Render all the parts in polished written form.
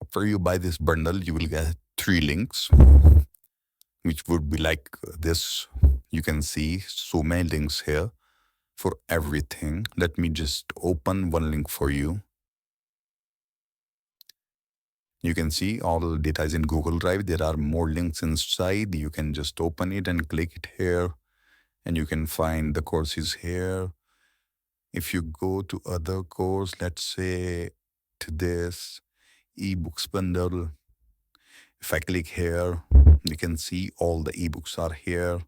after you buy this bundle, you will get 3 links, which would be like this. You can see so many links here for everything. Let me just open one link for you. You can see all the data is in Google Drive. There are more links inside. You can just open it and click it here, and you can find the courses here. If you go to other course, let's say to this eBooks bundle, if I click here, you can see all the ebooks are here.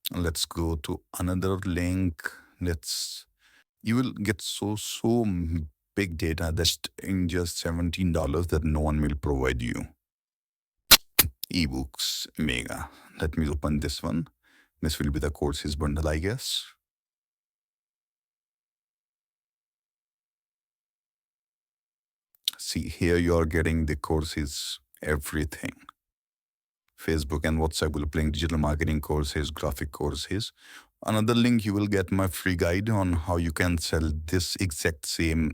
Let's go to another link. You will get so big data that's in just $17 that no one will provide you. eBooks Mega. Let me open this one. This will be the courses bundle, I guess. See, here you are getting the courses, everything. Facebook and WhatsApp will bring digital marketing courses, graphic courses. Another link, you will get my free guide on how you can sell this exact same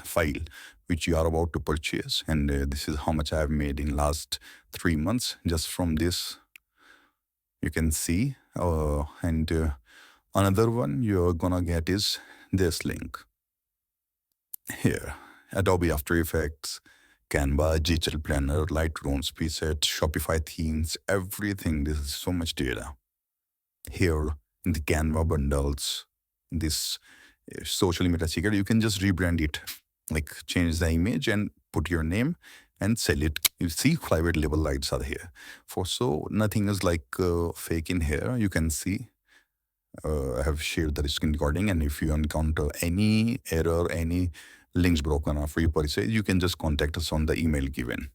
file which you are about to purchase. And this is how much I have made in last 3 months just from this. You can see. Another one you're gonna get is this link here. Adobe After Effects, Canva, Digital Planner, Lightroom, Preset, Shopify themes, everything. This is so much data. Here in the Canva bundles, this social media secret, you can just rebrand it, like change the image and put your name and sell it. You see private label lights are here. So nothing is like fake in here. You can see I have shared the screen recording, and if you encounter any error, any links broken after you purchase, you can just contact us on the email given.